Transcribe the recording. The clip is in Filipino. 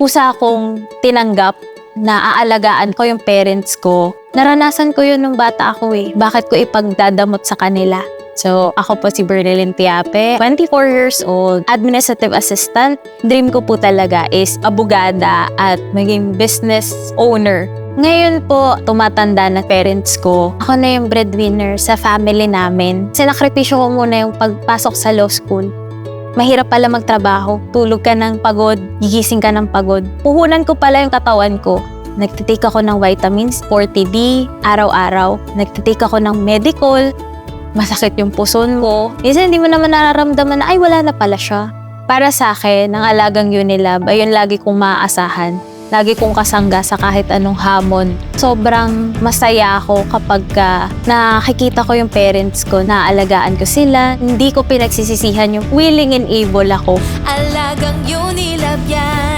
kusa akong tinanggap na aalagaan ko yung parents ko. Naranasan ko yun nung bata ako eh. Bakit ko ipagdadamot sa kanila? So, ako po si Bernalyn Tiape, 24 years old, administrative assistant. Dream ko po talaga is abogada at maging business owner. Ngayon po, tumatanda na parents ko. Ako na yung breadwinner sa family namin. Sinakripisyo ko muna yung pagpasok sa law school. Mahirap pala magtrabaho. Tulog ka ng pagod, gigising ka ng pagod. Puhunan ko pala yung katawan ko. Nagtitake ako ng vitamins, 40B, araw-araw. Nagtitake ako ng medical. Masakit yung puson ko. Minsan hindi mo naman nararamdaman na, ay wala na pala siya. Para sa akin, ang alagang Unilab, ayun lagi kong maaasahan. Lagi kong kasangga sa kahit anong hamon. Sobrang masaya ako kapag nakikita ko yung parents ko, naalagaan ko sila. Hindi ko pinagsisisihan yung willing and able ako. Alagang Unilab yan.